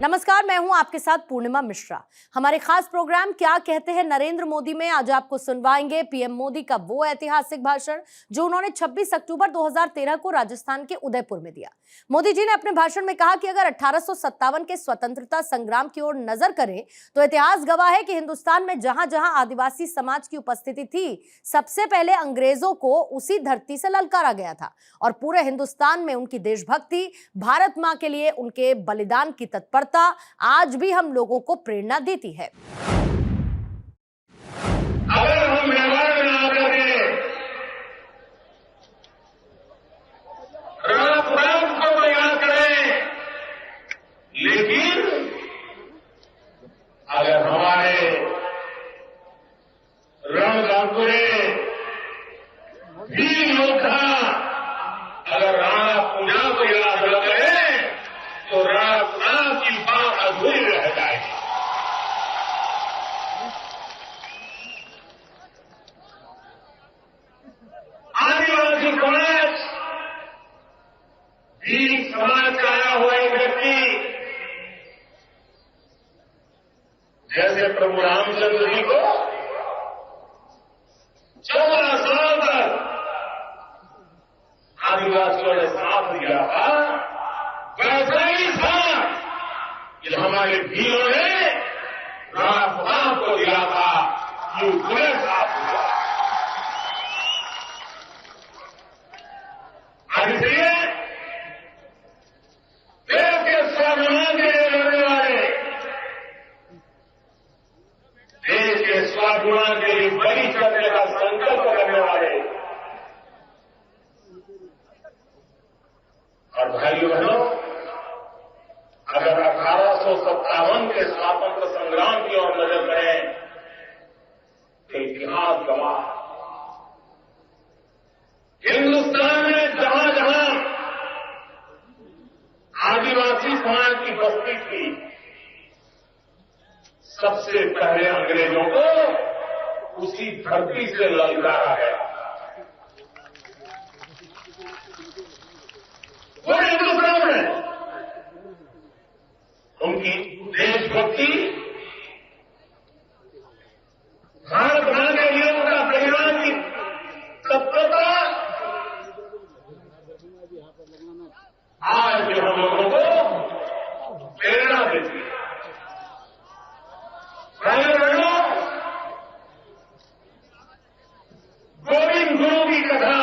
नमस्कार, मैं हूं आपके साथ पूर्णिमा मिश्रा। हमारे खास प्रोग्राम क्या कहते हैं नरेंद्र मोदी में आज आपको सुनवाएंगे पीएम मोदी का वो ऐतिहासिक भाषण जो उन्होंने 26 अक्टूबर 2013 को राजस्थान के उदयपुर में दिया। मोदी जी ने अपने भाषण में कहा कि अगर 1857 के स्वतंत्रता संग्राम की ओर नजर करें तो इतिहास गवाह है कि हिंदुस्तान में जहां जहां आदिवासी समाज की उपस्थिति थी, सबसे पहले अंग्रेजों को उसी धरती से ललकारा गया था और पूरे हिंदुस्तान में उनकी देशभक्ति, भारत मां के लिए उनके बलिदान की तत्परता आज भी हम लोगों को प्रेरणा देती है। अगर हम व्यवहार में आकर के राम को याद करें, लेकिन अगर हमारे रणगांगुरे वीर योद्धा अगर राणा पूजा को याद न करें तो राणा की बात अधूरी रह जाएगी। आदिवासी समाज, वीर समाज का आया हुआ एक व्यक्ति जैसे प्रभु रामचंद्र जी को 14 साल तक आदिवासियों ने साथ दिया था, वैसा ही था कि हमारे वीरों ने राणा प्रताप को दिया था, ये पूरे साथ दिया। आज इसलिए देश के स्वाभिमान के लिए लड़ने वाले, देश के स्वाभिमान के लिए बलि चढ़ने का संकल्प करने वाले और भाइयों बहनों, अगर 1857 के स्वातंत्र संग्राम की ओर नजर करें तो इतिहास गवाह हिंदुस्तान में जहां जहां आदिवासी समाज की बस्ती थी, सबसे पहले अंग्रेजों को उसी धरती से ललकारा गया। वो हिंदुस्तान में उनकी देशभक्ति, भारत मां के लिए उनका बलिदान की तत्परता आज भी हम लोगों को प्रेरणा देती है। भाइयों बहनों, गोविंद गुरु की कथा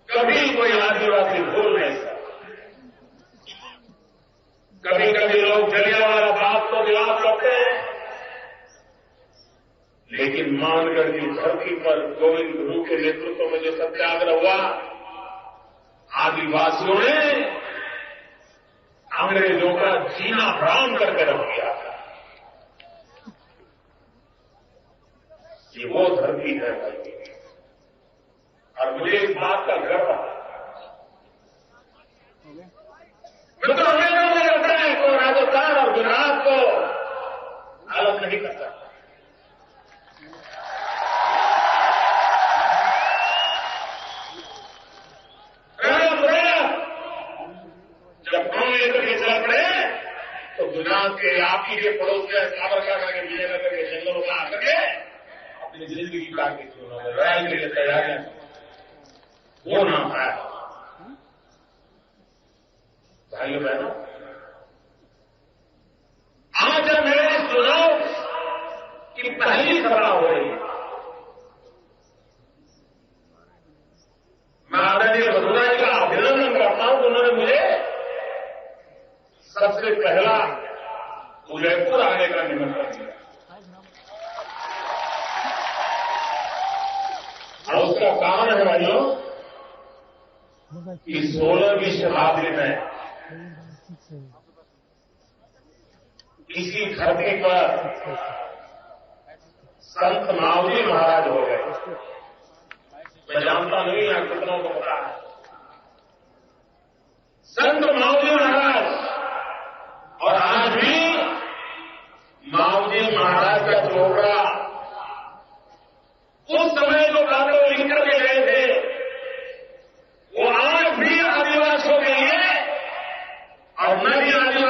कभी कोई आदिवासी भूल नहीं सकता। कभी कभी लोग जलियांवाला बाग को याद करते हैं, लेकिन मानगढ़ की धरती पर गोविंद गुरु के नेतृत्व में जो सत्याग्रह हुआ, आदिवासियों ने अंग्रेजों का जीना हराम करके रख दिया था। ये वो धरती है और मुझे इस बात का गर्व है। तो अंग्रेजों में लगता है तो राजस्थान और गुजरात को अलग नहीं कर सकता। जब दोनों लेकर के चल पड़े तो गुजरात के आप ही के पड़ोस के साबरकांठा के विजयनगर के जंगलों में आकर के अपनी जिंदगी काट की थी उन्होंने, लड़ाई के लिए तैयारियां वो ना पाया। भाइयों बहनों, आज जब मेरे चुनाव की पहली सभा हो रही है, मैं आदरणीय मधुरा जी का अभिनंदन करता हूं कि उन्होंने मुझे सबसे पहला उदयपुर आने का निमंत्रण दिया और उसका कारण है भाइयों कि 16वीं शताब्दी में इसी धरती पर संत मावजी महाराज हो गए। मैं जानता नहीं यहां कितनों को पता है। संत मावजी महाराज, और आज भी मावजी महाराज का चोपड़ा उस समय जो कागज लिख करके गए थे, वो आज भी आदिवासियों के लिए और मैं भी आदिवासी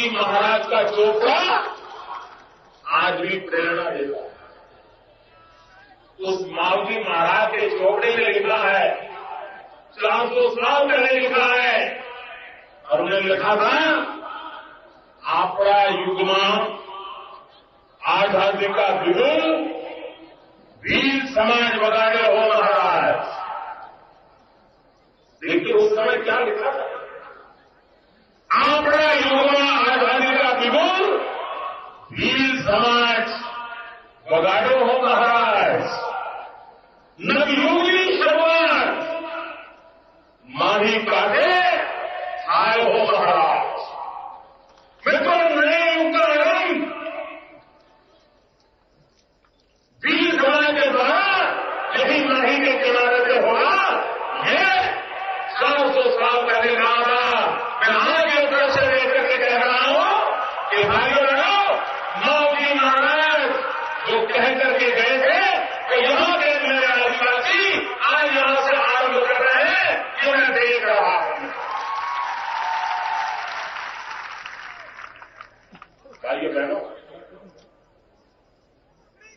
मावजी महाराज का चोपड़ा आज भी प्रेरणा देता है। उस मावजी महाराज के चोपड़े में लिखा है, 400 साल पहले लिखा है, और उन्होंने लिखा था, आपड़ा युगમાં आजादी का बिगुल वीर समाज वगाड़े हो महाराज। देखिए उस समय क्या लिखा था, आपड़ा युगમાં आजादी का बिगुल वीर समाज वगाड़ो हो महाराज। नवयुगनी शुरुआत माही काटे आए हो महाराज। मित्रों, नए युग का आरंभ वीर समाज के द्वारा यही माही के किनारे से होगा। ये 400 साल पहले कहा था। मैं आज ये दर्शन लेकर के कह रहा हूं कि भाइयों बहनों, मावजी महाराज जो कह करके गए थे कि यहां के मेरे आदिवासी आज यहां से आरंभ कर रहे हैं, ये मैं देख रहा हूं। भाइयों बहनों,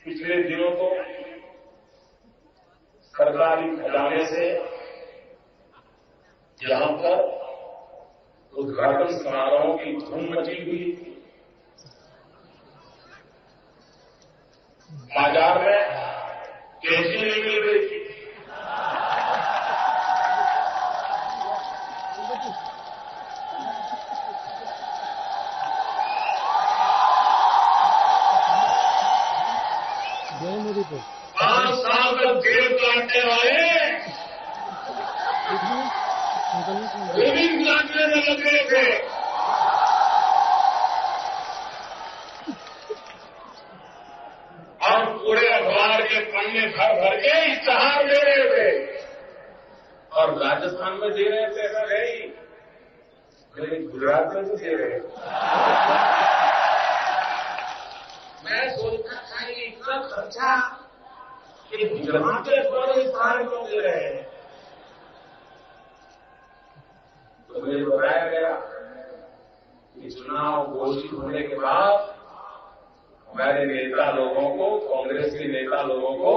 पिछले दिनों को सरकारी खजाने से यहां पर उद्घाटन समारोहों की धूम मची हुई थी। बाजार में कैसी नहीं मिल रही थी। मोदी को 5 साल तक जेल काटने वाले गोविंद काटने में लग गए थे। और पूरे अखबार के पन्ने भर भर के इश्तेहार दे रहे थे, और राजस्थान में दे रहे थे ऐसा नहीं, मेरे गुजरात में भी दे रहे थे। मैं सोचता था ये इतना खर्चा कि गुजरात के अखबार इश्तेहार क्यों दे रहे हैं। तो मुझे बताया गया कि चुनाव घोषित होने के बाद हमारे नेता लोगों को, कांग्रेस के नेता लोगों को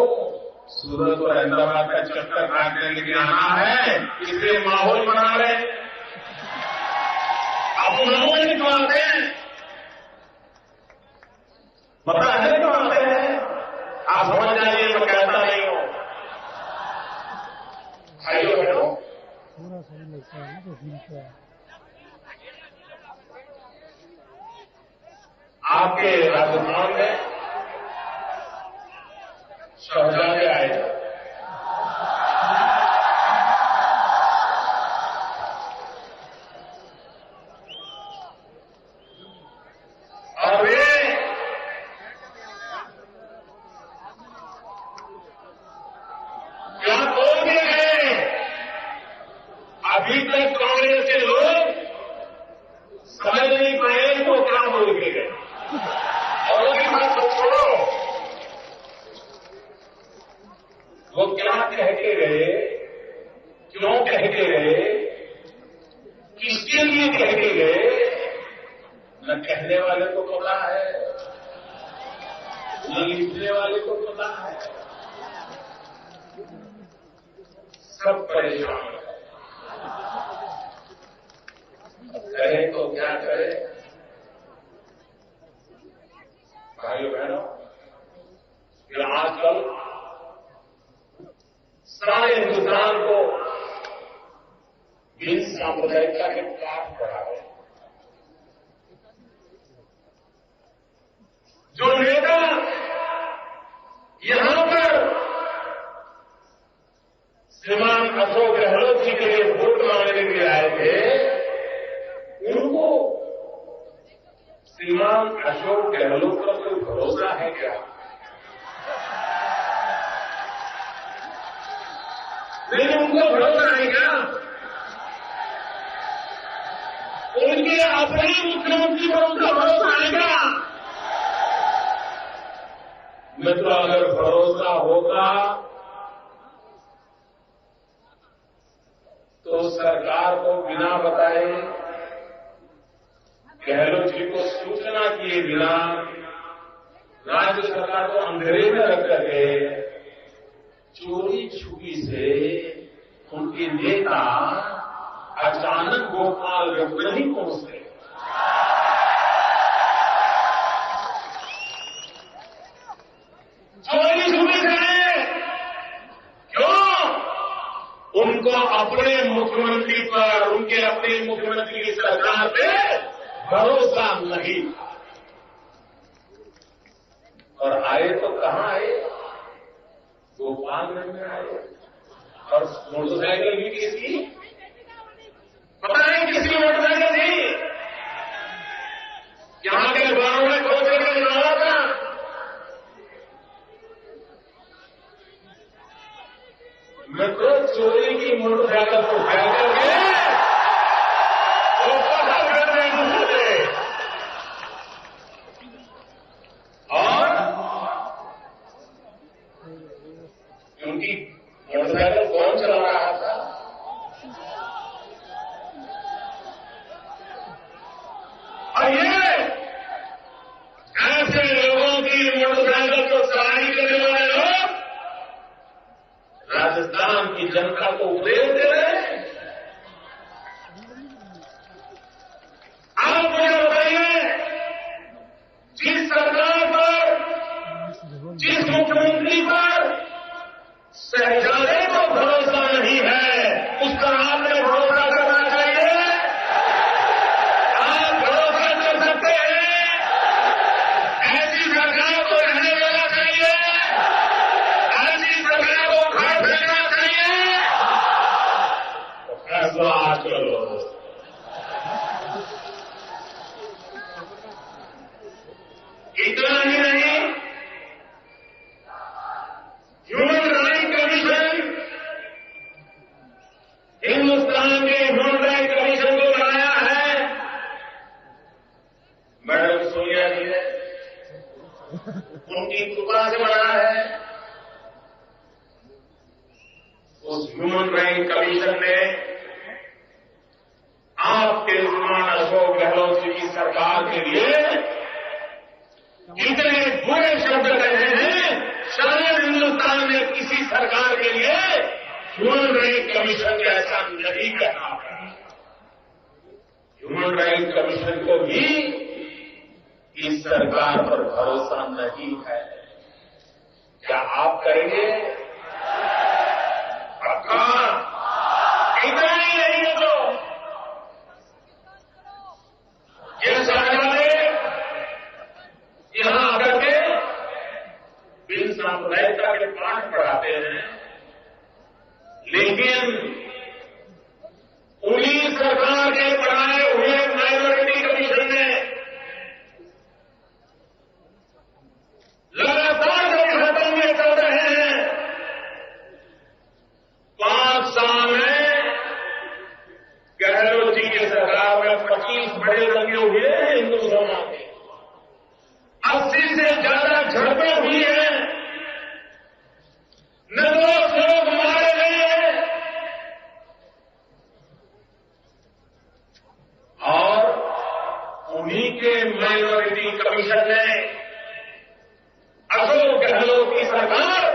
सूरत और अहमदाबाद का चक्कर काटने के लिए आना है, इसलिए माहौल बना रहे हैं। आप माहौल निकलवाते हैं, पता है क्यों आते हैं? आप समझ जाइए, मैं कहता नहीं हूं। भाइयों बहनों, पूरा सही लगता है तो दिल से आपके राजस्थान में शहजादे आए थे। और वे क्या बोल के गए, अभी तक कांग्रेस के लोग समझ नहीं पाए तो क्या बोल के गए। और उसकी बात तो छोड़ो, वो क्या कह के गए, क्यों कह के गए, किसके लिए कह के गए, न कहने वाले को पता है, न लिखने वाले को पता है। सब परेशान है। करें तो क्या करें। भाइयों बहनों, ये आजकल सारे हिंदुस्तान को बिन सांप्रदायिकता के पाठ पढ़ा रहे हैं। जो नेता यहां पर श्रीमान अशोक गहलोत जी के लिए वोट मांगने के लिए आए थे, उनको श्रीमान अशोक गहलोत पर कोई भरोसा है क्या? लेकिन उनको भरोसा है क्या? उनके अपने मुख्यमंत्री पर उनका भरोसा है क्या? मित्रों, अगर भरोसा होगा तो सरकार को बिना बताए गहलोत जी को सूचना किए बिना राज्य सरकार को अंधेरे में रख करके चोरी छुपी से उनके नेता अचानक गोपालगंज नहीं पहुंचते। चोरी छुपी से क्यों? उनको अपने मुख्यमंत्री पर, उनके अपने मुख्यमंत्री की सरकार पे भरोसा नहीं। और आए तो कहां आए? गोपालगंज में आए। और मोटरसाइकिल भी किसकी? पता नहीं किसकी मोटरसाइकिल थी। यहां के गांव में खोज करके निकाला था। मैं तो चोरी की मोटरसाइकिल को उठा करके वो पता करने घुसे। और उनकी मोटरसाइकिल कौन चला रहा था? और ये ऐसे लोगों की मोटरसाइकिल को सवारी करने वाले लोग राजस्थान की जनता को उपदेश दे रहे हैं। आप मुझे बताइए, जिस सरकार पर, जिस मुख्यमंत्री पर शहजादे को भरोसा नहीं है, उस पर आपने भरोसा करना चाहिए। आप भरोसा कर सकते हैं, ऐसी सरकार को रहने देना चाहिए, ऐसी सरकार को घर भेजना चाहिए। तो फैसला आज करो। इतना ही नहीं, ह्यूमन राइट कमीशन, हिंदुस्तान के ह्यूमन राइट कमीशन को बनाया है मैडम सोनिया जी ने, उनकी कृपा से बना है। उस ह्यूमन राइट कमीशन ने आपके श्रीमान अशोक गहलोत जी की सरकार के लिए इतने बुरे शब्द कहे हैं, शायद हिंदुस्तान में किसी सरकार के लिए ह्यूमन राइट कमीशन ने ऐसा नहीं कहा है। ह्यूमन राइट कमीशन को भी इस सरकार पर भरोसा नहीं है। क्या आप करेंगे? पक्का? इतना ही नहीं है तो ये सरकारें यहां आकर के बिन सांप्रदायिकता के पाठ पढ़ाते हैं, लेकिन उन्हीं सरकार के बनाए हुए माइनॉरिटी कमीशन ने लगातार जो खत्म कर रहे हैं। 5 साल में गहलोत जी की सरकार में 25 बड़े दंगे हुए हैं हिंदू मुसलमान के, 80 से ज्यादा झड़पें हुई हैं, निर्दोष लोग मारे गए हैं। और उन्हीं के माइनॉरिटी कमीशन ने अशोक गहलोत की सरकार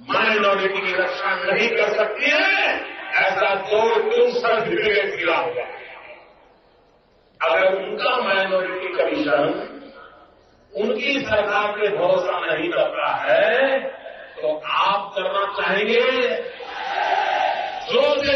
माइनॉरिटी की रक्षा नहीं कर सकती है, ऐसा 2 सर्टिफिकेट दिया हुआ है। अगर उनका माइनॉरिटी कमीशन उनकी सरकार पे भरोसा नहीं करता है तो आप करना चाहेंगे? जोर से